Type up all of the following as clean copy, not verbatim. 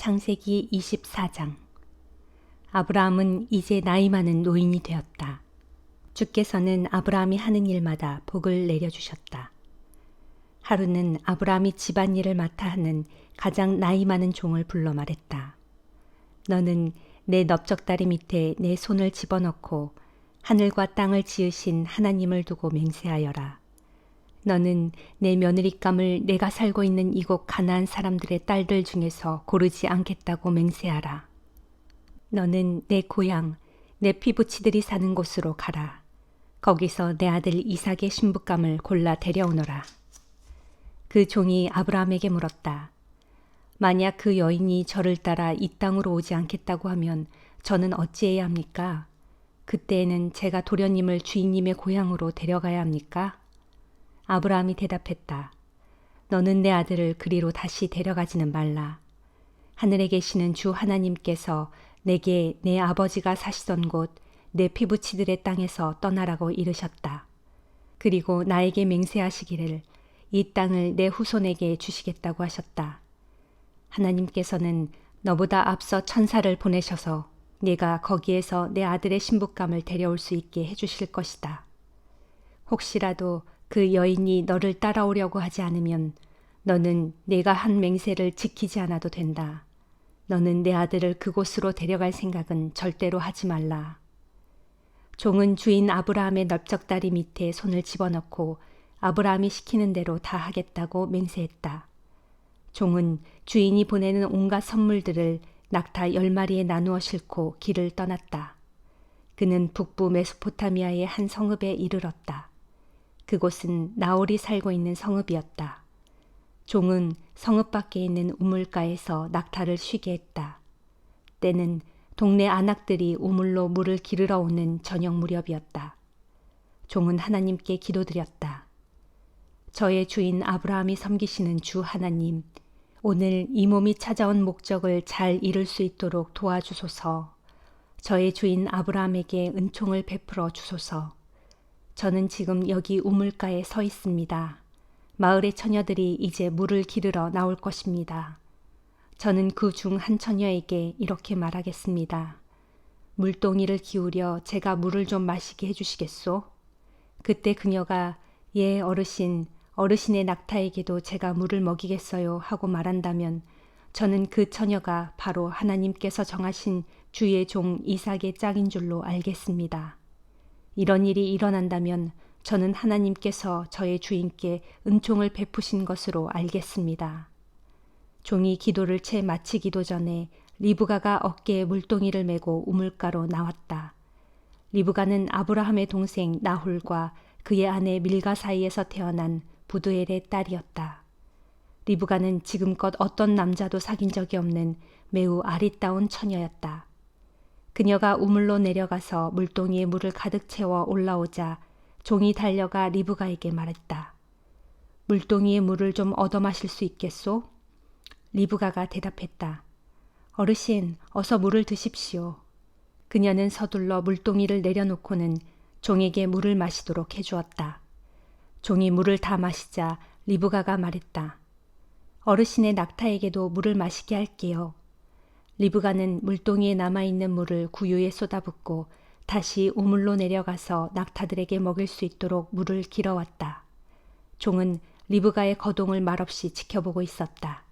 창세기 24장. 아브라함은 이제 나이 많은 노인이 되었다. 주께서는 아브라함이 하는 일마다 복을 내려주셨다. 하루는 아브라함이 집안일을 맡아 하는 가장 나이 많은 종을 불러 말했다. 너는 내 넓적다리 밑에 내 손을 집어넣고 하늘과 땅을 지으신 하나님을 두고 맹세하여라. 너는 내 며느리감을 내가 살고 있는 이곳 가나안 사람들의 딸들 중에서 고르지 않겠다고 맹세하라. 너는 내 고향, 내 피부치들이 사는 곳으로 가라. 거기서 내 아들 이삭의 신부감을 골라 데려오너라. 그 종이 아브라함에게 물었다. 만약 그 여인이 저를 따라 이 땅으로 오지 않겠다고 하면 저는 어찌해야 합니까? 그때에는 제가 도련님을 주인님의 고향으로 데려가야 합니까? 아브라함이 대답했다. 너는 내 아들을 그리로 다시 데려가지는 말라. 하늘에 계시는 주 하나님께서 내게 내 아버지가 사시던 곳 내 피부치들의 땅에서 떠나라고 이르셨다. 그리고 나에게 맹세하시기를 이 땅을 내 후손에게 주시겠다고 하셨다. 하나님께서는 너보다 앞서 천사를 보내셔서 네가 거기에서 내 아들의 신부감을 데려올 수 있게 해주실 것이다. 혹시라도 그 여인이 너를 따라오려고 하지 않으면 너는 내가 한 맹세를 지키지 않아도 된다. 너는 내 아들을 그곳으로 데려갈 생각은 절대로 하지 말라. 종은 주인 아브라함의 넓적다리 밑에 손을 집어넣고 아브라함이 시키는 대로 다 하겠다고 맹세했다. 종은 주인이 보내는 온갖 선물들을 낙타 10마리에 나누어 싣고 길을 떠났다. 그는 북부 메소포타미아의 한 성읍에 이르렀다. 그곳은 나홀이 살고 있는 성읍이었다. 종은 성읍 밖에 있는 우물가에서 낙타를 쉬게 했다. 때는 동네 안악들이 우물로 물을 기르러 오는 저녁 무렵이었다. 종은 하나님께 기도드렸다. 저의 주인 아브라함이 섬기시는 주 하나님, 오늘 이 몸이 찾아온 목적을 잘 이룰 수 있도록 도와주소서. 저의 주인 아브라함에게 은총을 베풀어 주소서. 저는 지금 여기 우물가에 서 있습니다. 마을의 처녀들이 이제 물을 기르러 나올 것입니다. 저는 그 중 한 처녀에게 이렇게 말하겠습니다. 물동이를 기울여 제가 물을 좀 마시게 해주시겠소? 그때 그녀가 예 어르신의 낙타에게도 제가 물을 먹이겠어요 하고 말한다면 저는 그 처녀가 바로 하나님께서 정하신 주의 종 이삭의 짝인 줄로 알겠습니다. 이런 일이 일어난다면 저는 하나님께서 저의 주인께 은총을 베푸신 것으로 알겠습니다. 종이 기도를 채 마치기도 전에 리브가가 어깨에 물동이를 메고 우물가로 나왔다. 리브가는 아브라함의 동생 나홀과 그의 아내 밀가 사이에서 태어난 부두엘의 딸이었다. 리브가는 지금껏 어떤 남자도 사귄 적이 없는 매우 아리따운 처녀였다. 그녀가 우물로 내려가서 물동이에 물을 가득 채워 올라오자 종이 달려가 리브가에게 말했다. 물동이에 물을 좀 얻어 마실 수 있겠소? 리브가가 대답했다. 어르신, 어서 물을 드십시오. 그녀는 서둘러 물동이를 내려놓고는 종에게 물을 마시도록 해주었다. 종이 물을 다 마시자 리브가가 말했다. 어르신의 낙타에게도 물을 마시게 할게요. 리브가는 물동이에 남아있는 물을 구유에 쏟아붓고 다시 우물로 내려가서 낙타들에게 먹일 수 있도록 물을 길어왔다. 종은 리브가의 거동을 말없이 지켜보고 있었다.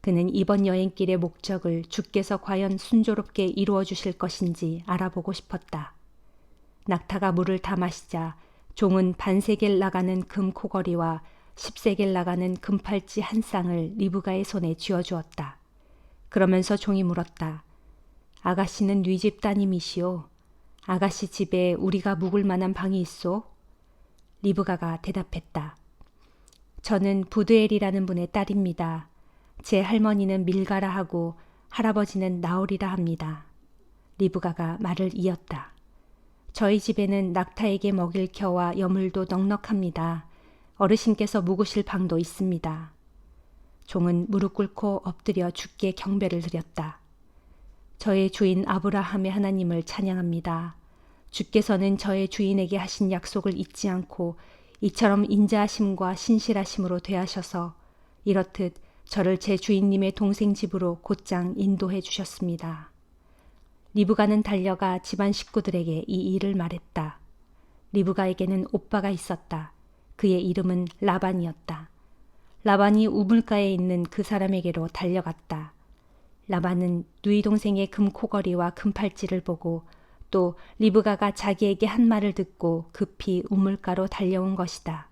그는 이번 여행길의 목적을 주께서 과연 순조롭게 이루어 주실 것인지 알아보고 싶었다. 낙타가 물을 다 마시자 종은 반세겔 나가는 금 코걸이와 10세겔 나가는 금팔찌 한 쌍을 리브가의 손에 쥐어주었다. 그러면서 종이 물었다. 아가씨는 네 집 따님이시오. 아가씨 집에 우리가 묵을 만한 방이 있소? 리브가가 대답했다. 저는 부드엘이라는 분의 딸입니다. 제 할머니는 밀가라 하고 할아버지는 나홀이라 합니다. 리브가가 말을 이었다. 저희 집에는 낙타에게 먹일 겨와 여물도 넉넉합니다. 어르신께서 묵으실 방도 있습니다. 종은 무릎 꿇고 엎드려 주께 경배를 드렸다. 저의 주인 아브라함의 하나님을 찬양합니다. 주께서는 저의 주인에게 하신 약속을 잊지 않고 이처럼 인자하심과 신실하심으로 대하셔서 이렇듯 저를 제 주인님의 동생 집으로 곧장 인도해 주셨습니다. 리브가는 달려가 집안 식구들에게 이 일을 말했다. 리브가에게는 오빠가 있었다. 그의 이름은 라반이었다. 라반이 우물가에 있는 그 사람에게로 달려갔다. 라반은 누이 동생의 금코걸이와 금팔찌를 보고 또 리브가가 자기에게 한 말을 듣고 급히 우물가로 달려온 것이다.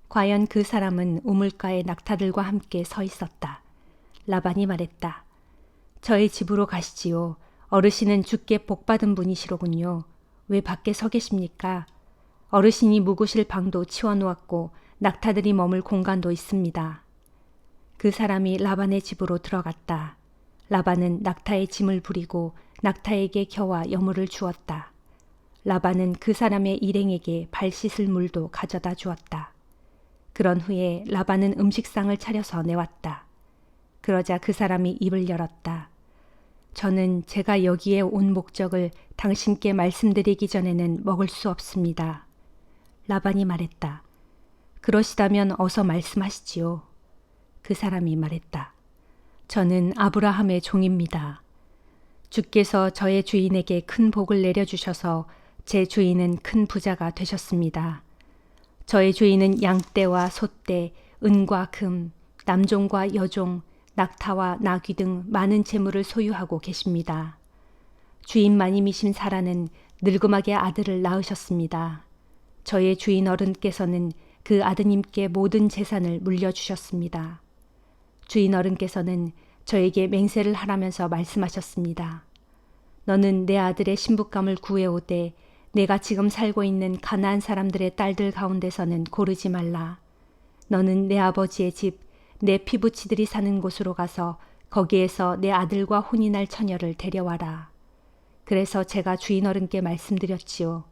과연 그 사람은 우물가에 낙타들과 함께 서 있었다. 라반이 말했다. 저희 집으로 가시지요. 어르신은 주께 복받은 분이시로군요. 왜 밖에 서 계십니까? 어르신이 묵으실 방도 치워놓았고 낙타들이 머물 공간도 있습니다. 그 사람이 라반의 집으로 들어갔다. 라반은 낙타의 짐을 부리고 낙타에게 겨와 여물을 주었다. 라반은 그 사람의 일행에게 발 씻을 물도 가져다 주었다. 그런 후에 라반은 음식상을 차려서 내왔다. 그러자 그 사람이 입을 열었다. 저는 제가 여기에 온 목적을 당신께 말씀드리기 전에는 먹을 수 없습니다. 라반이 말했다. 그러시다면 어서 말씀하시지요. 그 사람이 말했다. 저는 아브라함의 종입니다. 주께서 저의 주인에게 큰 복을 내려주셔서 제 주인은 큰 부자가 되셨습니다. 저의 주인은 양떼와 소떼, 은과 금, 남종과 여종, 낙타와 나귀 등 많은 재물을 소유하고 계십니다. 주인 마님이신 사라는 늙음하게 아들을 낳으셨습니다. 저의 주인 어른께서는 그 아드님께 모든 재산을 물려주셨습니다. 주인 어른께서는 저에게 맹세를 하라면서 말씀하셨습니다. 너는 내 아들의 신부감을 구해오되 내가 지금 살고 있는 가나안 사람들의 딸들 가운데서는 고르지 말라. 너는 내 아버지의 집, 내 피부치들이 사는 곳으로 가서 거기에서 내 아들과 혼인할 처녀를 데려와라. 그래서 제가 주인 어른께 말씀드렸지요.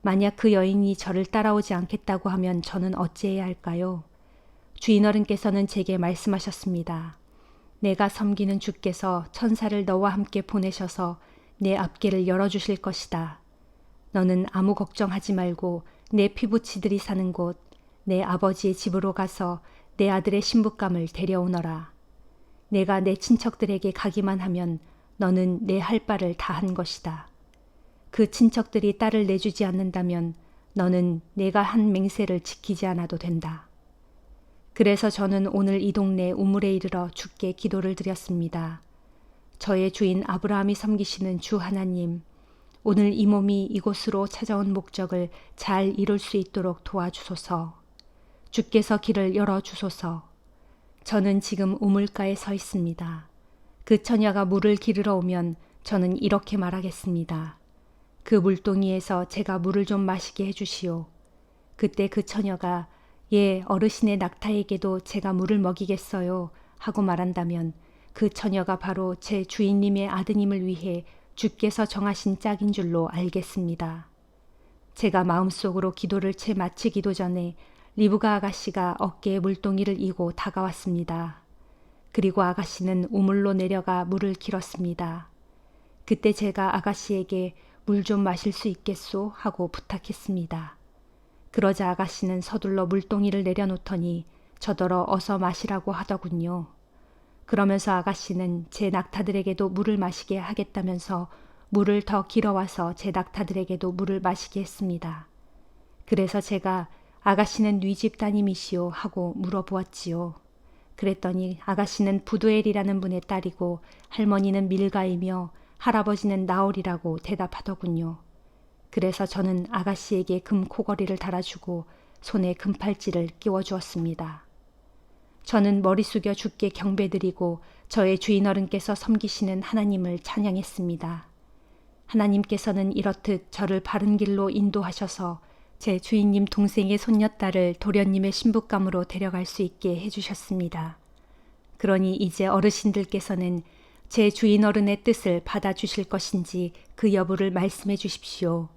만약 그 여인이 저를 따라오지 않겠다고 하면 저는 어찌해야 할까요? 주인 어른께서는 제게 말씀하셨습니다. 내가 섬기는 주께서 천사를 너와 함께 보내셔서 내 앞길을 열어주실 것이다. 너는 아무 걱정하지 말고 내 피부치들이 사는 곳, 내 아버지의 집으로 가서 내 아들의 신부감을 데려오너라. 내가 내 친척들에게 가기만 하면 너는 내 할 바를 다 한 것이다. 그 친척들이 딸을 내주지 않는다면 너는 내가 한 맹세를 지키지 않아도 된다. 그래서 저는 오늘 이 동네 우물에 이르러 주께 기도를 드렸습니다. 저의 주인 아브라함이 섬기시는 주 하나님, 오늘 이 몸이 이곳으로 찾아온 목적을 잘 이룰 수 있도록 도와주소서. 주께서 길을 열어주소서. 저는 지금 우물가에 서 있습니다. 그 처녀가 물을 기르러 오면 저는 이렇게 말하겠습니다. 그 물동이에서 제가 물을 좀 마시게 해주시오. 그때 그 처녀가 예, 어르신의 낙타에게도 제가 물을 먹이겠어요 하고 말한다면 그 처녀가 바로 제 주인님의 아드님을 위해 주께서 정하신 짝인 줄로 알겠습니다. 제가 마음속으로 기도를 채 마치기도 전에 리브가 아가씨가 어깨에 물동이를 이고 다가왔습니다. 그리고 아가씨는 우물로 내려가 물을 길었습니다. 그때 제가 아가씨에게 물 좀 마실 수 있겠소? 하고 부탁했습니다. 그러자 아가씨는 서둘러 물동이를 내려놓더니 저더러 어서 마시라고 하더군요. 그러면서 아가씨는 제 낙타들에게도 물을 마시게 하겠다면서 물을 더 길어와서 제 낙타들에게도 물을 마시게 했습니다. 그래서 제가 아가씨는 네 집 따님이시오 하고 물어보았지요. 그랬더니 아가씨는 부두엘이라는 분의 딸이고 할머니는 밀가이며 할아버지는 나홀이라고 대답하더군요. 그래서 저는 아가씨에게 금코걸이를 달아주고 손에 금팔찌를 끼워주었습니다. 저는 머리 숙여 주께 경배드리고 저의 주인 어른께서 섬기시는 하나님을 찬양했습니다. 하나님께서는 이렇듯 저를 바른 길로 인도하셔서 제 주인님 동생의 손녀딸을 도련님의 신부감으로 데려갈 수 있게 해주셨습니다. 그러니 이제 어르신들께서는 제 주인 어른의 뜻을 받아주실 것인지 그 여부를 말씀해 주십시오.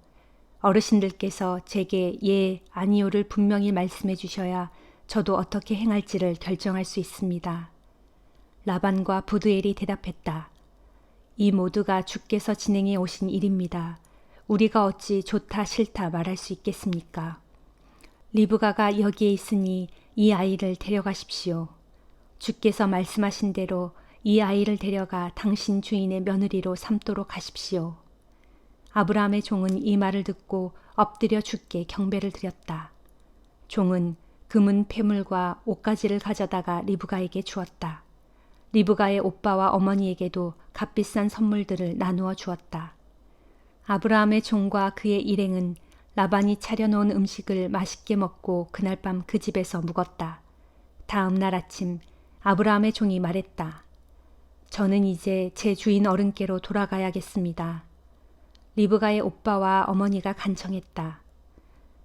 어르신들께서 제게 예, 아니오를 분명히 말씀해 주셔야 저도 어떻게 행할지를 결정할 수 있습니다. 라반과 부두엘이 대답했다. 이 모두가 주께서 진행해 오신 일입니다. 우리가 어찌 좋다 싫다 말할 수 있겠습니까? 리브가가 여기에 있으니 이 아이를 데려가십시오. 주께서 말씀하신 대로 이 아이를 데려가 당신 주인의 며느리로 삼도록 하십시오. 아브라함의 종은 이 말을 듣고 엎드려 주께 경배를 드렸다. 종은 금은 폐물과 옷가지를 가져다가 리브가에게 주었다. 리브가의 오빠와 어머니에게도 값비싼 선물들을 나누어 주었다. 아브라함의 종과 그의 일행은 라반이 차려놓은 음식을 맛있게 먹고 그날 밤 그 집에서 묵었다. 다음 날 아침 아브라함의 종이 말했다. 저는 이제 제 주인 어른께로 돌아가야겠습니다. 리브가의 오빠와 어머니가 간청했다.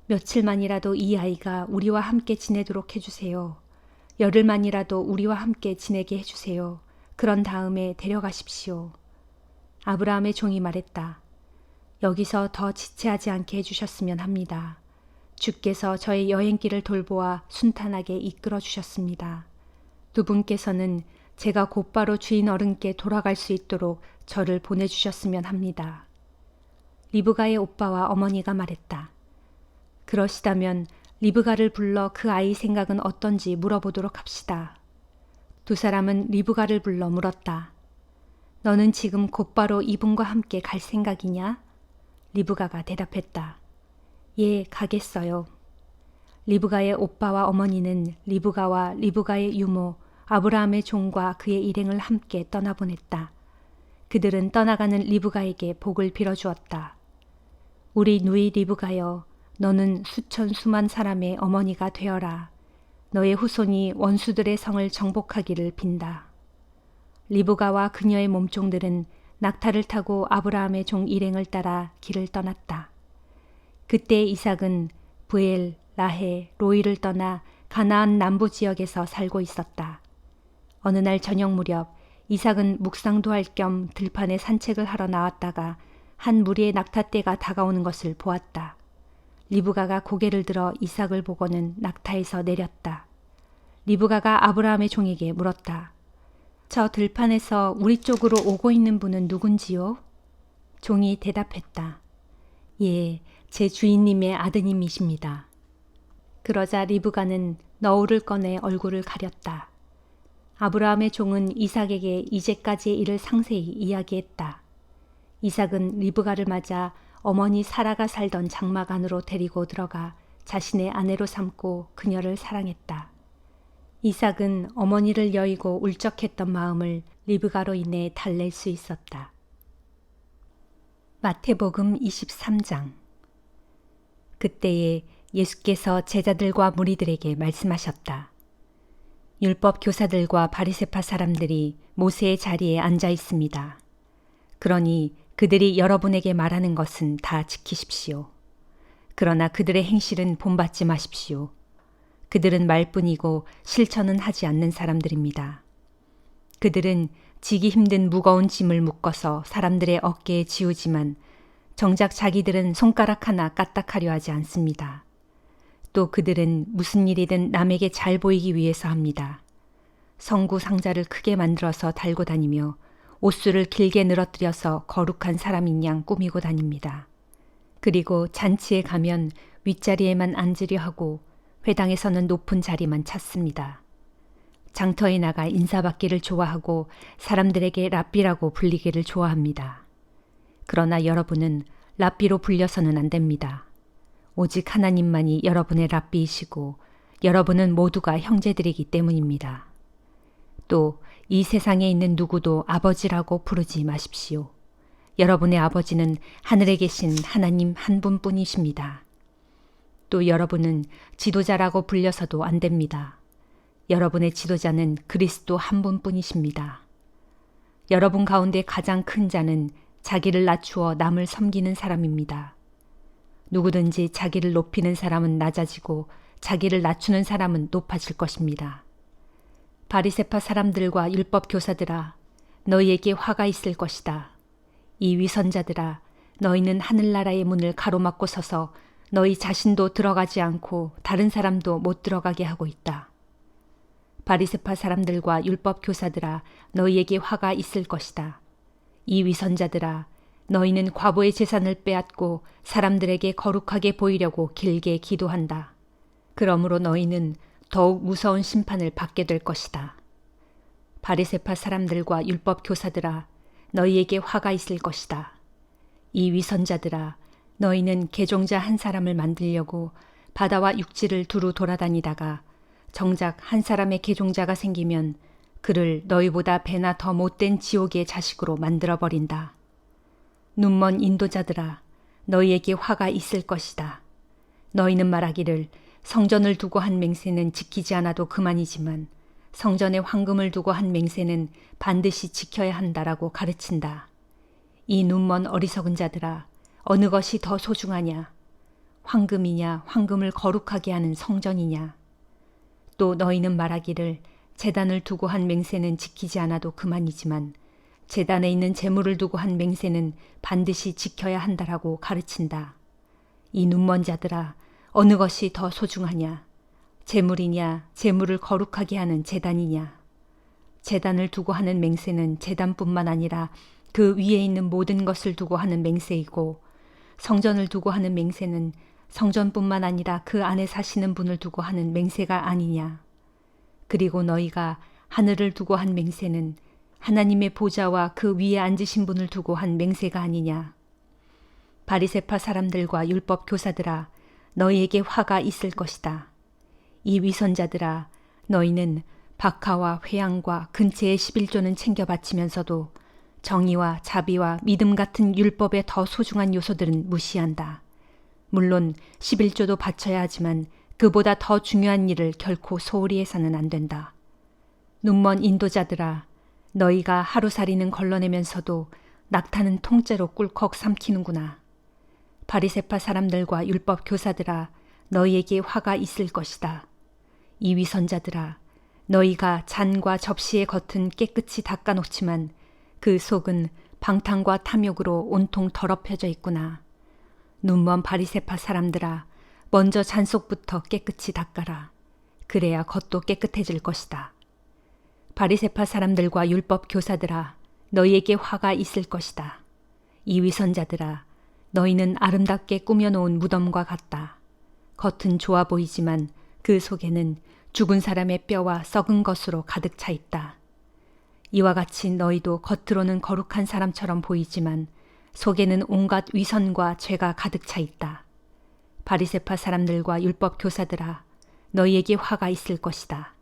며칠만이라도 이 아이가 우리와 함께 지내도록 해주세요. 열흘만이라도 우리와 함께 지내게 해주세요. 그런 다음에 데려가십시오. 아브라함의 종이 말했다. 여기서 더 지체하지 않게 해주셨으면 합니다. 주께서 저의 여행길을 돌보아 순탄하게 이끌어 주셨습니다. 두 분께서는 제가 곧바로 주인 어른께 돌아갈 수 있도록 저를 보내주셨으면 합니다. 리브가의 오빠와 어머니가 말했다. 그러시다면 리브가를 불러 그 아이 생각은 어떤지 물어보도록 합시다. 두 사람은 리브가를 불러 물었다. 너는 지금 곧바로 이분과 함께 갈 생각이냐? 리브가가 대답했다. 예, 가겠어요. 리브가의 오빠와 어머니는 리브가와 리브가의 유모 아브라함의 종과 그의 일행을 함께 떠나보냈다. 그들은 떠나가는 리브가에게 복을 빌어주었다. 우리 누이 리브가여, 너는 수천 수만 사람의 어머니가 되어라. 너의 후손이 원수들의 성을 정복하기를 빈다. 리브가와 그녀의 몸종들은 낙타를 타고 아브라함의 종 일행을 따라 길을 떠났다. 그때 이삭은 브엘, 라헬, 로이를 떠나 가나안 남부 지역에서 살고 있었다. 어느 날 저녁 무렵 이삭은 묵상도 할 겸 들판에 산책을 하러 나왔다가 한 무리의 낙타떼가 다가오는 것을 보았다. 리브가가 고개를 들어 이삭을 보고는 낙타에서 내렸다. 리브가가 아브라함의 종에게 물었다. 저 들판에서 우리 쪽으로 오고 있는 분은 누군지요? 종이 대답했다. 예, 제 주인님의 아드님이십니다. 그러자 리브가는 너울을 꺼내 얼굴을 가렸다. 아브라함의 종은 이삭에게 이제까지의 일을 상세히 이야기했다. 이삭은 리브가를 맞아 어머니 사라가 살던 장막 안으로 데리고 들어가 자신의 아내로 삼고 그녀를 사랑했다. 이삭은 어머니를 여의고 울적했던 마음을 리브가로 인해 달랠 수 있었다. 마태복음 23장. 그때에 예수께서 제자들과 무리들에게 말씀하셨다. 율법 교사들과 바리새파 사람들이 모세의 자리에 앉아 있습니다. 그러니 그들이 여러분에게 말하는 것은 다 지키십시오. 그러나 그들의 행실은 본받지 마십시오. 그들은 말뿐이고 실천은 하지 않는 사람들입니다. 그들은 지기 힘든 무거운 짐을 묶어서 사람들의 어깨에 지우지만 정작 자기들은 손가락 하나 까딱하려 하지 않습니다. 또 그들은 무슨 일이든 남에게 잘 보이기 위해서 합니다. 성구 상자를 크게 만들어서 달고 다니며 옷수를 길게 늘어뜨려서 거룩한 사람인 양 꾸미고 다닙니다. 그리고 잔치에 가면 윗자리에만 앉으려 하고 회당에서는 높은 자리만 찾습니다. 장터에 나가 인사받기를 좋아하고 사람들에게 랍비라고 불리기를 좋아합니다. 그러나 여러분은 랍비로 불려서는 안 됩니다. 오직 하나님만이 여러분의 랍비이시고 여러분은 모두가 형제들이기 때문입니다. 또 이 세상에 있는 누구도 아버지라고 부르지 마십시오. 여러분의 아버지는 하늘에 계신 하나님 한 분뿐이십니다. 또 여러분은 지도자라고 불려서도 안 됩니다. 여러분의 지도자는 그리스도 한 분뿐이십니다. 여러분 가운데 가장 큰 자는 자기를 낮추어 남을 섬기는 사람입니다. 누구든지 자기를 높이는 사람은 낮아지고 자기를 낮추는 사람은 높아질 것입니다. 바리새파 사람들과 율법 교사들아, 너희에게 화가 있을 것이다. 이 위선자들아, 너희는 하늘나라의 문을 가로막고 서서 너희 자신도 들어가지 않고 다른 사람도 못 들어가게 하고 있다. 바리새파 사람들과 율법 교사들아, 너희에게 화가 있을 것이다. 이 위선자들아, 너희는 과부의 재산을 빼앗고 사람들에게 거룩하게 보이려고 길게 기도한다. 그러므로 너희는 더욱 무서운 심판을 받게 될 것이다. 바리새파 사람들과 율법 교사들아, 너희에게 화가 있을 것이다. 이 위선자들아, 너희는 계종자 한 사람을 만들려고 바다와 육지를 두루 돌아다니다가 정작 한 사람의 계종자가 생기면 그를 너희보다 배나 더 못된 지옥의 자식으로 만들어버린다. 눈먼 인도자들아, 너희에게 화가 있을 것이다. 너희는 말하기를 성전을 두고 한 맹세는 지키지 않아도 그만이지만 성전에 황금을 두고 한 맹세는 반드시 지켜야 한다라고 가르친다. 이 눈먼 어리석은 자들아, 어느 것이 더 소중하냐? 황금이냐, 황금을 거룩하게 하는 성전이냐? 또 너희는 말하기를 제단을 두고 한 맹세는 지키지 않아도 그만이지만 제단에 있는 제물을 두고 한 맹세는 반드시 지켜야 한다라고 가르친다. 이 눈먼 자들아, 어느 것이 더 소중하냐? 제물이냐, 제물을 거룩하게 하는 제단이냐? 제단을 두고 하는 맹세는 제단뿐만 아니라 그 위에 있는 모든 것을 두고 하는 맹세이고, 성전을 두고 하는 맹세는 성전뿐만 아니라 그 안에 사시는 분을 두고 하는 맹세가 아니냐? 그리고 너희가 하늘을 두고 한 맹세는 하나님의 보좌와 그 위에 앉으신 분을 두고 한 맹세가 아니냐? 바리새파 사람들과 율법 교사들아, 너희에게 화가 있을 것이다. 이 위선자들아, 너희는 박하와 회양과 근체의 11조는 챙겨 바치면서도 정의와 자비와 믿음 같은 율법의 더 소중한 요소들은 무시한다. 물론 11조도 바쳐야 하지만 그보다 더 중요한 일을 결코 소홀히 해서는 안 된다. 눈먼 인도자들아, 너희가 하루살이는 걸러내면서도 낙타는 통째로 꿀꺽 삼키는구나. 바리새파 사람들과 율법 교사들아, 너희에게 화가 있을 것이다. 이 위선자들아, 너희가 잔과 접시의 겉은 깨끗이 닦아놓지만 그 속은 방탕과 탐욕으로 온통 더럽혀져 있구나. 눈먼 바리새파 사람들아, 먼저 잔 속부터 깨끗이 닦아라. 그래야 겉도 깨끗해질 것이다. 바리새파 사람들과 율법 교사들아, 너희에게 화가 있을 것이다. 이 위선자들아, 너희는 아름답게 꾸며놓은 무덤과 같다. 겉은 좋아 보이지만 그 속에는 죽은 사람의 뼈와 썩은 것으로 가득 차 있다. 이와 같이 너희도 겉으로는 거룩한 사람처럼 보이지만 속에는 온갖 위선과 죄가 가득 차 있다. 바리새파 사람들과 율법 교사들아, 너희에게 화가 있을 것이다.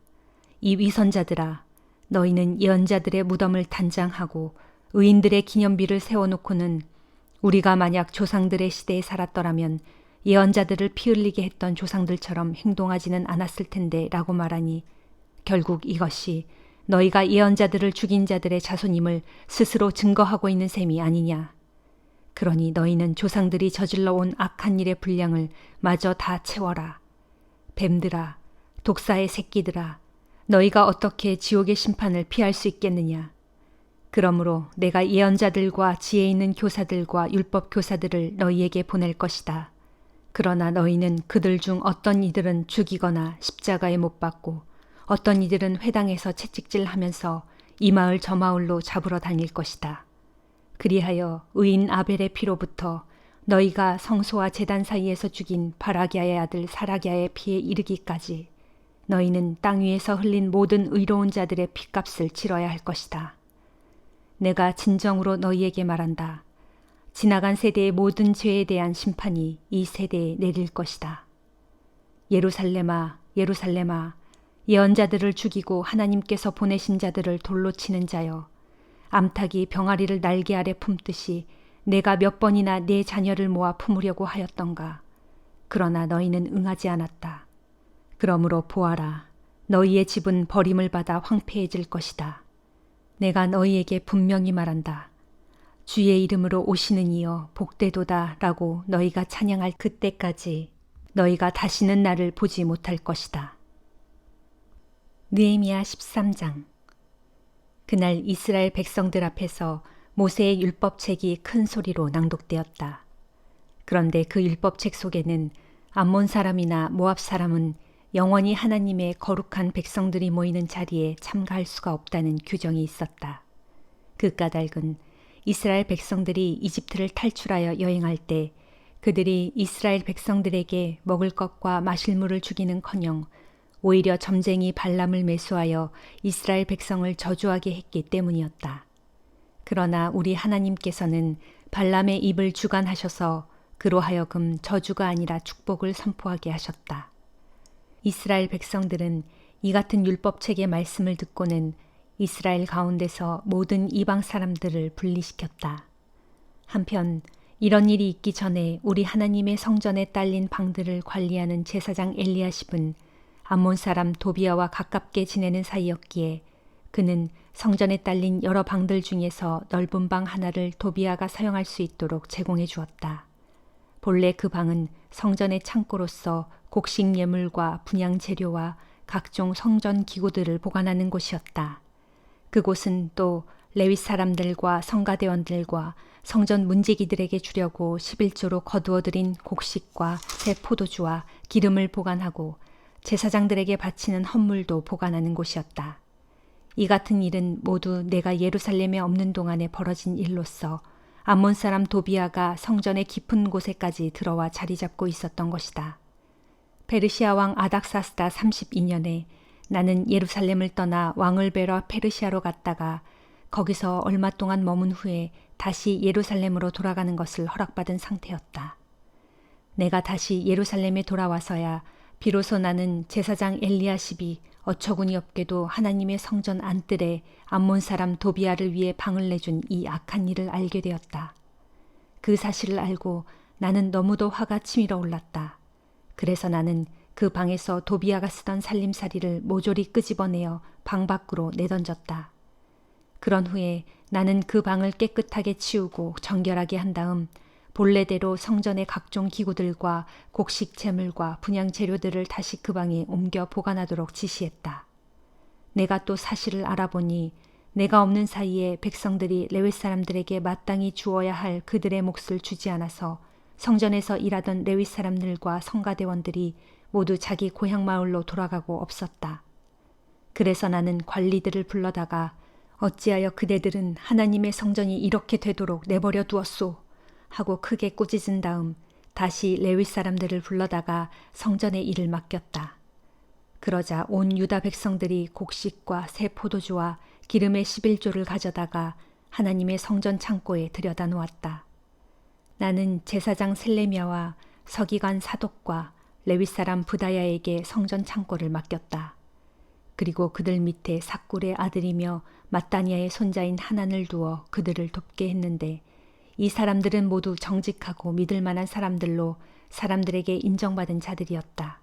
이 위선자들아, 너희는 예언자들의 무덤을 단장하고 의인들의 기념비를 세워놓고는 우리가 만약 조상들의 시대에 살았더라면 예언자들을 피 흘리게 했던 조상들처럼 행동하지는 않았을 텐데 라고 말하니 결국 이것이 너희가 예언자들을 죽인 자들의 자손임을 스스로 증거하고 있는 셈이 아니냐. 그러니 너희는 조상들이 저질러 온 악한 일의 분량을 마저 다 채워라. 뱀들아, 독사의 새끼들아, 너희가 어떻게 지옥의 심판을 피할 수 있겠느냐. 그러므로 내가 예언자들과 지혜 있는 교사들과 율법 교사들을 너희에게 보낼 것이다. 그러나 너희는 그들 중 어떤 이들은 죽이거나 십자가에 못 박고 어떤 이들은 회당에서 채찍질하면서 이 마을 저 마을로 잡으러 다닐 것이다. 그리하여 의인 아벨의 피로부터 너희가 성소와 제단 사이에서 죽인 바라기아의 아들 사라기아의 피에 이르기까지 너희는 땅 위에서 흘린 모든 의로운 자들의 핏값을 치러야 할 것이다. 내가 진정으로 너희에게 말한다. 지나간 세대의 모든 죄에 대한 심판이 이 세대에 내릴 것이다. 예루살렘아, 예루살렘아, 예언자들을 죽이고 하나님께서 보내신 자들을 돌로 치는 자여, 암탉이 병아리를 날개 아래 품듯이 내가 몇 번이나 내 자녀를 모아 품으려고 하였던가. 그러나 너희는 응하지 않았다. 그러므로 보아라, 너희의 집은 버림을 받아 황폐해질 것이다. 내가 너희에게 분명히 말한다. 주의 이름으로 오시는 이여 복되도다 라고 너희가 찬양할 그때까지 너희가 다시는 나를 보지 못할 것이다. 느헤미야 13장. 그날 이스라엘 백성들 앞에서 모세의 율법책이 큰 소리로 낭독되었다. 그런데 그 율법책 속에는 암몬 사람이나 모압 사람은 영원히 하나님의 거룩한 백성들이 모이는 자리에 참가할 수가 없다는 규정이 있었다. 그 까닭은 이스라엘 백성들이 이집트를 탈출하여 여행할 때 그들이 이스라엘 백성들에게 먹을 것과 마실 물을 주기는커녕 오히려 점쟁이 발람을 매수하여 이스라엘 백성을 저주하게 했기 때문이었다. 그러나 우리 하나님께서는 발람의 입을 주관하셔서 그로 하여금 저주가 아니라 축복을 선포하게 하셨다. 이스라엘 백성들은 이 같은 율법책의 말씀을 듣고는 이스라엘 가운데서 모든 이방 사람들을 분리시켰다. 한편 이런 일이 있기 전에 우리 하나님의 성전에 딸린 방들을 관리하는 제사장 엘리야십은 암몬 사람 도비아와 가깝게 지내는 사이였기에 그는 성전에 딸린 여러 방들 중에서 넓은 방 하나를 도비아가 사용할 수 있도록 제공해 주었다. 본래 그 방은 성전의 창고로서 곡식 예물과 분향 재료와 각종 성전 기구들을 보관하는 곳이었다. 그곳은 또 레위 사람들과 성가대원들과 성전 문지기들에게 주려고 11조로 거두어들인 곡식과 새 포도주와 기름을 보관하고 제사장들에게 바치는 헌물도 보관하는 곳이었다. 이 같은 일은 모두 내가 예루살렘에 없는 동안에 벌어진 일로서 암몬 사람 도비아가 성전의 깊은 곳에까지 들어와 자리 잡고 있었던 것이다. 페르시아 왕 아닥사스다 32년에 나는 예루살렘을 떠나 왕을 뵈러 페르시아로 갔다가 거기서 얼마 동안 머문 후에 다시 예루살렘으로 돌아가는 것을 허락받은 상태였다. 내가 다시 예루살렘에 돌아와서야 비로소 나는 제사장 엘리야십이 어처구니 없게도 하나님의 성전 안뜰에 암몬 사람 도비아를 위해 방을 내준 이 악한 일을 알게 되었다. 그 사실을 알고 나는 너무도 화가 치밀어 올랐다. 그래서 나는 그 방에서 도비아가 쓰던 살림살이를 모조리 끄집어내어 방 밖으로 내던졌다. 그런 후에 나는 그 방을 깨끗하게 치우고 정결하게 한 다음 본래대로 성전의 각종 기구들과 곡식 재물과 분향 재료들을 다시 그 방에 옮겨 보관하도록 지시했다. 내가 또 사실을 알아보니 내가 없는 사이에 백성들이 레위 사람들에게 마땅히 주어야 할 그들의 몫을 주지 않아서 성전에서 일하던 레위 사람들과 성가대원들이 모두 자기 고향 마을로 돌아가고 없었다. 그래서 나는 관리들을 불러다가 어찌하여 그대들은 하나님의 성전이 이렇게 되도록 내버려 두었소? 하고 크게 꾸짖은 다음 다시 레위 사람들을 불러다가 성전의 일을 맡겼다. 그러자 온 유다 백성들이 곡식과 새 포도주와 기름의 11조를 가져다가 하나님의 성전 창고에 들여다 놓았다. 나는 제사장 셀레미야와 서기관 사독과 레위 사람 부다야에게 성전 창고를 맡겼다. 그리고 그들 밑에 삭굴의 아들이며 마따니아의 손자인 하난을 두어 그들을 돕게 했는데 이 사람들은 모두 정직하고 믿을 만한 사람들로 사람들에게 인정받은 자들이었다.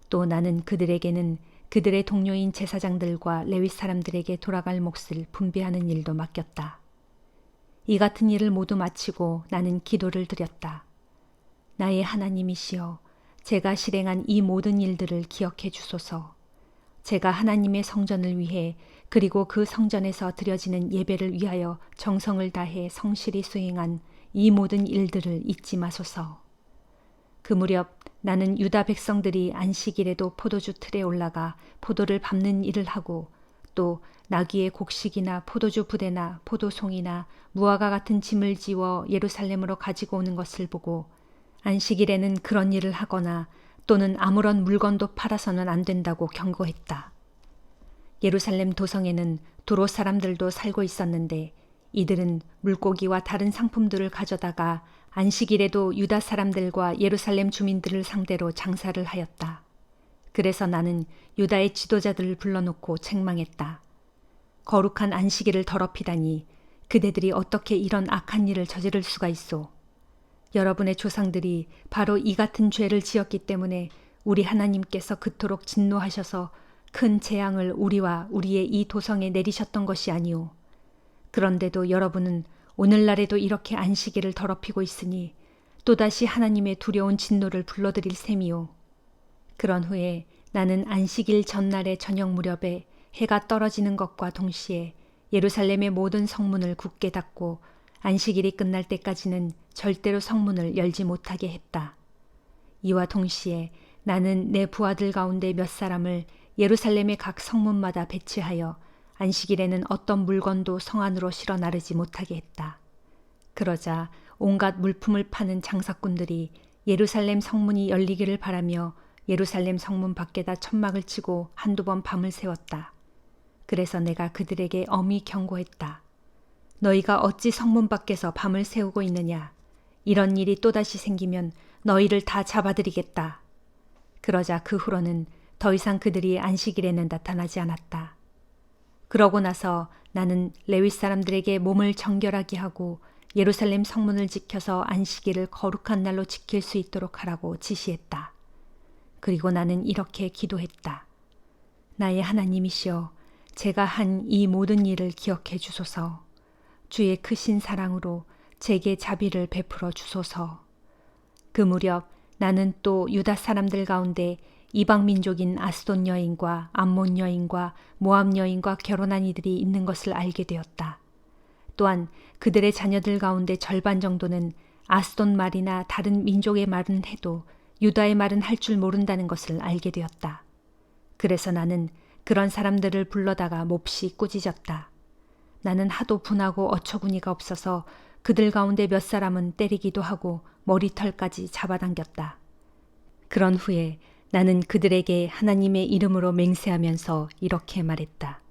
또 나는 그들에게는 그들의 동료인 제사장들과 레위 사람들에게 돌아갈 몫을 분배하는 일도 맡겼다. 이 같은 일을 모두 마치고 나는 기도를 드렸다. 나의 하나님이시여, 제가 실행한 이 모든 일들을 기억해 주소서. 제가 하나님의 성전을 위해 그리고 그 성전에서 드려지는 예배를 위하여 정성을 다해 성실히 수행한 이 모든 일들을 잊지 마소서. 그 무렵 나는 유다 백성들이 안식일에도 포도주 틀에 올라가 포도를 밟는 일을 하고 또 나귀의 곡식이나 포도주 부대나 포도송이나 무화과 같은 짐을 지워 예루살렘으로 가지고 오는 것을 보고 안식일에는 그런 일을 하거나 또는 아무런 물건도 팔아서는 안 된다고 경고했다. 예루살렘 도성에는 두로 사람들도 살고 있었는데 이들은 물고기와 다른 상품들을 가져다가 안식일에도 유다 사람들과 예루살렘 주민들을 상대로 장사를 하였다. 그래서 나는 유다의 지도자들을 불러놓고 책망했다. 거룩한 안식일을 더럽히다니 그대들이 어떻게 이런 악한 일을 저지를 수가 있소. 여러분의 조상들이 바로 이 같은 죄를 지었기 때문에 우리 하나님께서 그토록 진노하셔서 큰 재앙을 우리와 우리의 이 도성에 내리셨던 것이 아니오. 그런데도 여러분은 오늘날에도 이렇게 안식일을 더럽히고 있으니 또다시 하나님의 두려운 진노를 불러들일 셈이오. 그런 후에 나는 안식일 전날의 저녁 무렵에 해가 떨어지는 것과 동시에 예루살렘의 모든 성문을 굳게 닫고 안식일이 끝날 때까지는 절대로 성문을 열지 못하게 했다. 이와 동시에 나는 내 부하들 가운데 몇 사람을 예루살렘의 각 성문마다 배치하여 안식일에는 어떤 물건도 성 안으로 실어 나르지 못하게 했다. 그러자 온갖 물품을 파는 장사꾼들이 예루살렘 성문이 열리기를 바라며 예루살렘 성문 밖에다 천막을 치고 한두 번 밤을 새웠다. 그래서 내가 그들에게 엄히 경고했다. 너희가 어찌 성문 밖에서 밤을 새우고 있느냐. 이런 일이 또다시 생기면 너희를 다 잡아들이겠다. 그러자 그 후로는 더 이상 그들이 안식일에는 나타나지 않았다. 그러고 나서 나는 레위 사람들에게 몸을 정결하게 하고 예루살렘 성문을 지켜서 안식일을 거룩한 날로 지킬 수 있도록 하라고 지시했다. 그리고 나는 이렇게 기도했다. 나의 하나님이시여, 제가 한 이 모든 일을 기억해 주소서. 주의 크신 사랑으로 제게 자비를 베풀어 주소서. 그 무렵 나는 또 유다 사람들 가운데 이방 민족인 아스돈 여인과 암몬 여인과 모압 여인과 결혼한 이들이 있는 것을 알게 되었다. 또한 그들의 자녀들 가운데 절반 정도는 아스돈 말이나 다른 민족의 말은 해도 유다의 말은 할 줄 모른다는 것을 알게 되었다. 그래서 나는 그런 사람들을 불러다가 몹시 꾸짖었다. 나는 하도 분하고 어처구니가 없어서 그들 가운데 몇 사람은 때리기도 하고 머리털까지 잡아당겼다. 그런 후에 나는 그들에게 하나님의 이름으로 맹세하면서 이렇게 말했다.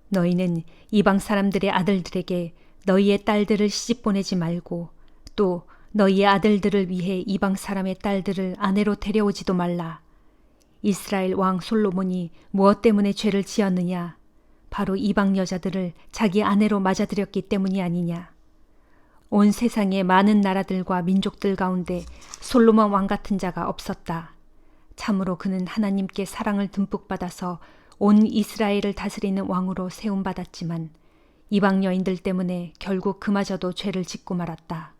너희는 이방 사람들의 아들들에게 너희의 딸들을 시집 보내지 말고 또 너희의 아들들을 위해 이방 사람의 딸들을 아내로 데려오지도 말라. 이스라엘 왕 솔로몬이 무엇 때문에 죄를 지었느냐? 바로 이방 여자들을 자기 아내로 맞아들였기 때문이 아니냐. 온 세상의 많은 나라들과 민족들 가운데 솔로몬 왕 같은 자가 없었다. 참으로 그는 하나님께 사랑을 듬뿍 받아서 온 이스라엘을 다스리는 왕으로 세움받았지만 이방 여인들 때문에 결국 그마저도 죄를 짓고 말았다.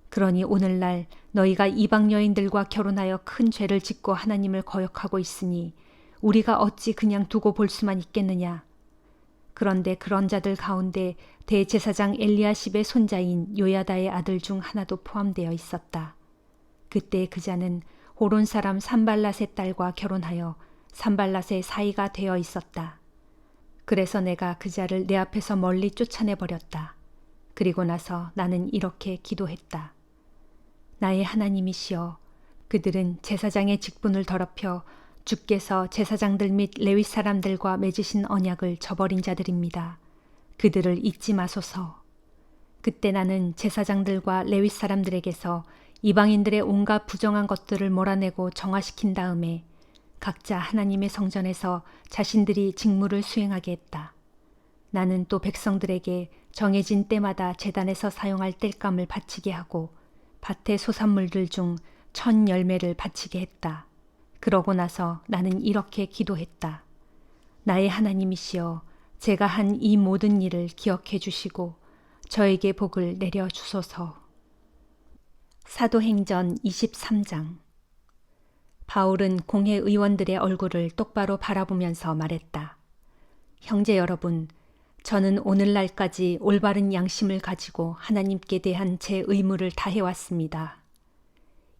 그러니 오늘날 너희가 이방 여인들과 결혼하여 큰 죄를 짓고 하나님을 거역하고 있으니 우리가 어찌 그냥 두고 볼 수만 있겠느냐. 그런데 그런 자들 가운데 대제사장 엘리야십의 손자인 요야다의 아들 중 하나도 포함되어 있었다. 그때 그 자는 호론 사람 산발랏의 딸과 결혼하여 산발랏의 사이가 되어 있었다. 그래서 내가 그 자를 내 앞에서 멀리 쫓아내버렸다. 그리고 나서 나는 이렇게 기도했다. 나의 하나님이시여, 그들은 제사장의 직분을 더럽혀 주께서 제사장들 및 레위 사람들과 맺으신 언약을 저버린 자들입니다. 그들을 잊지 마소서. 그때 나는 제사장들과 레위 사람들에게서 이방인들의 온갖 부정한 것들을 몰아내고 정화시킨 다음에 각자 하나님의 성전에서 자신들이 직무를 수행하게 했다. 나는 또 백성들에게 정해진 때마다 제단에서 사용할 땔감을 바치게 하고 밭의 소산물들 중 1000 열매를 바치게 했다. 그러고 나서 나는 이렇게 기도했다. 나의 하나님이시여, 제가 한 이 모든 일을 기억해 주시고 저에게 복을 내려 주소서. 사도행전 23장. 바울은 공회 의원들의 얼굴을 똑바로 바라보면서 말했다. 형제 여러분, 저는 오늘날까지 올바른 양심을 가지고 하나님께 대한 제 의무를 다해왔습니다.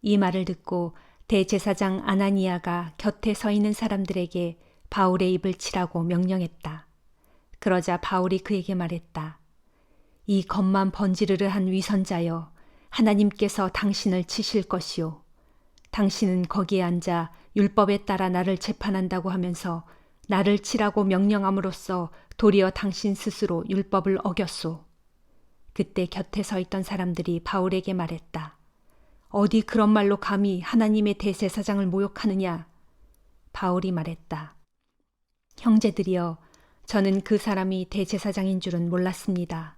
이 말을 듣고 대제사장 아나니아가 곁에 서 있는 사람들에게 바울의 입을 치라고 명령했다. 그러자 바울이 그에게 말했다. 이 겉만 번지르르한 위선자여, 하나님께서 당신을 치실 것이요. 당신은 거기에 앉아 율법에 따라 나를 재판한다고 하면서 나를 치라고 명령함으로써 도리어 당신 스스로 율법을 어겼소. 그때 곁에 서 있던 사람들이 바울에게 말했다. 어디 그런 말로 감히 하나님의 대제사장을 모욕하느냐? 바울이 말했다. 형제들이여, 저는 그 사람이 대제사장인 줄은 몰랐습니다.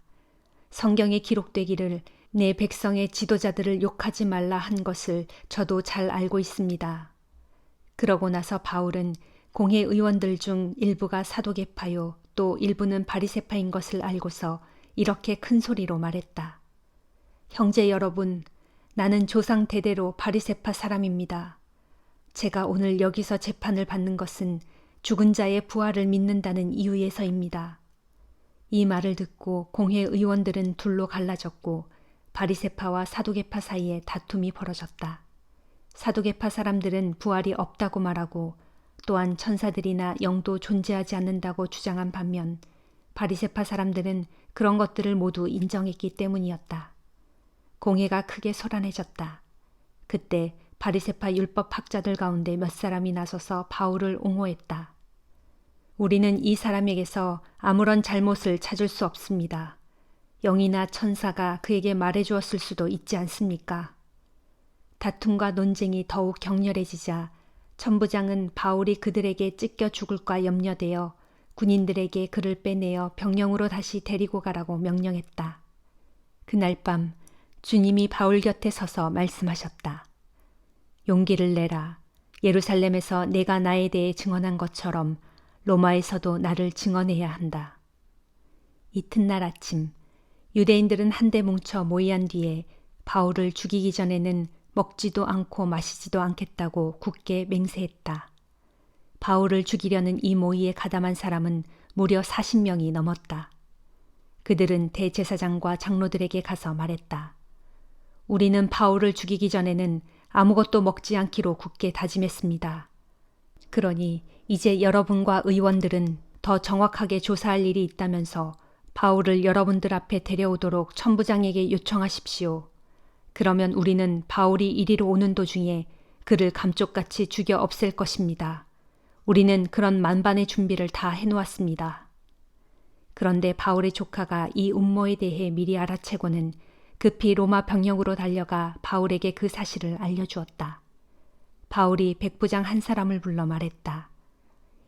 성경에 기록되기를 내 백성의 지도자들을 욕하지 말라 한 것을 저도 잘 알고 있습니다. 그러고 나서 바울은 공회 의원들 중 일부가 사도계파요, 또 일부는 바리새파인 것을 알고서 이렇게 큰 소리로 말했다. 형제 여러분, 나는 조상 대대로 바리새파 사람입니다. 제가 오늘 여기서 재판을 받는 것은 죽은 자의 부활을 믿는다는 이유에서입니다. 이 말을 듣고 공회 의원들은 둘로 갈라졌고 바리새파와 사두개파 사이에 다툼이 벌어졌다. 사두개파 사람들은 부활이 없다고 말하고 또한 천사들이나 영도 존재하지 않는다고 주장한 반면 바리새파 사람들은 그런 것들을 모두 인정했기 때문이었다. 공회가 크게 소란해졌다. 그때 바리새파 율법 학자들 가운데 몇 사람이 나서서 바울을 옹호했다. 우리는 이 사람에게서 아무런 잘못을 찾을 수 없습니다. 영이나 천사가 그에게 말해주었을 수도 있지 않습니까? 다툼과 논쟁이 더욱 격렬해지자 천부장은 바울이 그들에게 찢겨 죽을까 염려되어 군인들에게 그를 빼내어 병영으로 다시 데리고 가라고 명령했다. 그날 밤 주님이 바울 곁에 서서 말씀하셨다. 용기를 내라. 예루살렘에서 내가 나에 대해 증언한 것처럼 로마에서도 나를 증언해야 한다. 이튿날 아침 유대인들은 한데 뭉쳐 모이한 뒤에 바울을 죽이기 전에는 먹지도 않고 마시지도 않겠다고 굳게 맹세했다. 바울을 죽이려는 이 모의에 가담한 사람은 무려 40명이 넘었다. 그들은 대제사장과 장로들에게 가서 말했다. 우리는 바울을 죽이기 전에는 아무것도 먹지 않기로 굳게 다짐했습니다. 그러니 이제 여러분과 의원들은 더 정확하게 조사할 일이 있다면서 바울을 여러분들 앞에 데려오도록 천부장에게 요청하십시오. 그러면 우리는 바울이 이리로 오는 도중에 그를 감쪽같이 죽여 없앨 것입니다. 우리는 그런 만반의 준비를 다 해놓았습니다. 그런데 바울의 조카가 이 음모에 대해 미리 알아채고는 급히 로마 병영으로 달려가 바울에게 그 사실을 알려주었다. 바울이 백부장 한 사람을 불러 말했다.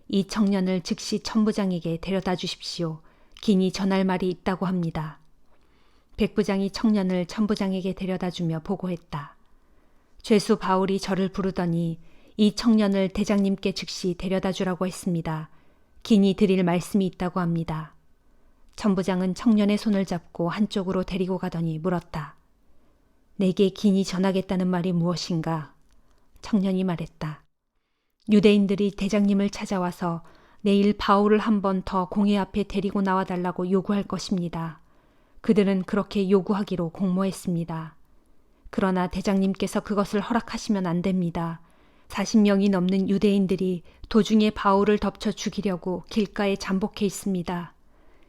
이 청년을 즉시 천부장에게 데려다 주십시오. 긴히 전할 말이 있다고 합니다. 백부장이 청년을 천부장에게 데려다 주며 보고했다. 죄수 바울이 저를 부르더니 이 청년을 대장님께 즉시 데려다 주라고 했습니다. 긴히 드릴 말씀이 있다고 합니다. 천부장은 청년의 손을 잡고 한쪽으로 데리고 가더니 물었다. 내게 긴히 전하겠다는 말이 무엇인가? 청년이 말했다. 유대인들이 대장님을 찾아와서 내일 바울을 한 번 더 공회 앞에 데리고 나와달라고 요구할 것입니다. 그들은 그렇게 요구하기로 공모했습니다. 그러나 대장님께서 그것을 허락하시면 안 됩니다. 40명이 넘는 유대인들이 도중에 바울을 덮쳐 죽이려고 길가에 잠복해 있습니다.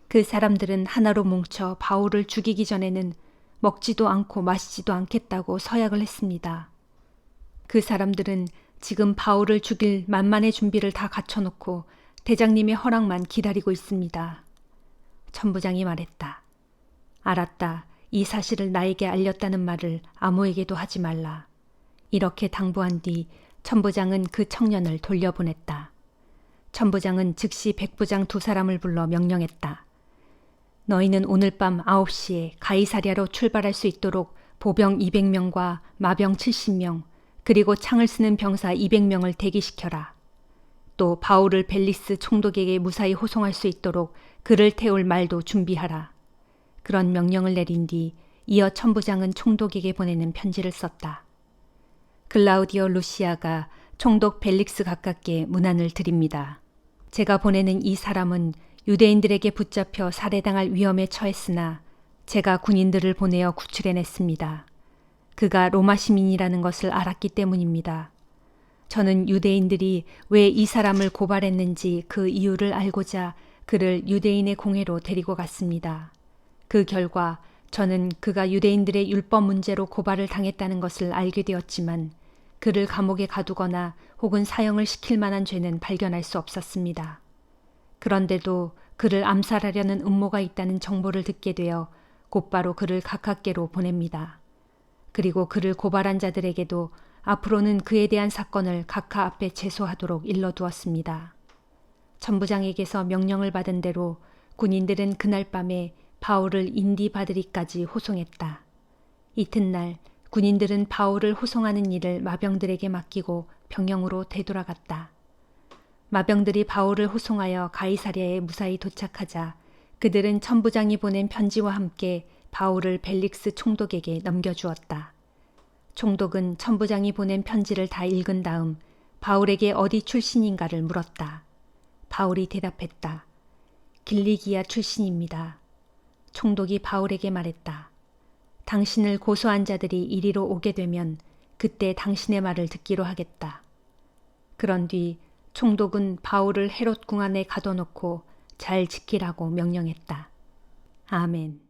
그 사람들은 하나로 뭉쳐 바울을 죽이기 전에는 먹지도 않고 마시지도 않겠다고 서약을 했습니다. 그 사람들은 지금 바울을 죽일 만만의 준비를 다 갖춰놓고 대장님의 허락만 기다리고 있습니다. 천부장이 말했다. 알았다. 이 사실을 나에게 알렸다는 말을 아무에게도 하지 말라. 이렇게 당부한 뒤 천부장은 그 청년을 돌려보냈다. 천부장은 즉시 백부장 2사람을 불러 명령했다. 너희는 오늘 밤 9시에 가이사랴로 출발할 수 있도록 보병 200명과 마병 70명 그리고 창을 쓰는 병사 200명을 대기시켜라. 또 바울을 벨리스 총독에게 무사히 호송할 수 있도록 그를 태울 말도 준비하라. 그런 명령을 내린 뒤 이어 천부장은 총독에게 보내는 편지를 썼다. 글라우디오 루시아가 총독 벨릭스 가깝게 문안을 드립니다. 제가 보내는 이 사람은 유대인들에게 붙잡혀 살해당할 위험에 처했으나 제가 군인들을 보내어 구출해냈습니다. 그가 로마 시민이라는 것을 알았기 때문입니다. 저는 유대인들이 왜 이 사람을 고발했는지 그 이유를 알고자 그를 유대인의 공회로 데리고 갔습니다. 그 결과 저는 그가 유대인들의 율법 문제로 고발을 당했다는 것을 알게 되었지만 그를 감옥에 가두거나 혹은 사형을 시킬 만한 죄는 발견할 수 없었습니다. 그런데도 그를 암살하려는 음모가 있다는 정보를 듣게 되어 곧바로 그를 가깝게로 보냅니다. 그리고 그를 고발한 자들에게도 앞으로는 그에 대한 사건을 각하 앞에 제소하도록 일러두었습니다. 천부장에게서 명령을 받은 대로 군인들은 그날 밤에 바울을 인디바드리까지 호송했다. 이튿날 군인들은 바울을 호송하는 일을 마병들에게 맡기고 병영으로 되돌아갔다. 마병들이 바울을 호송하여 가이사랴에 무사히 도착하자 그들은 천부장이 보낸 편지와 함께 바울을 벨릭스 총독에게 넘겨주었다. 총독은 천부장이 보낸 편지를 다 읽은 다음 바울에게 어디 출신인가를 물었다. 바울이 대답했다. 길리기아 출신입니다. 총독이 바울에게 말했다. 당신을 고소한 자들이 이리로 오게 되면 그때 당신의 말을 듣기로 하겠다. 그런 뒤 총독은 바울을 헤롯 궁안에 가둬놓고 잘 지키라고 명령했다. 아멘.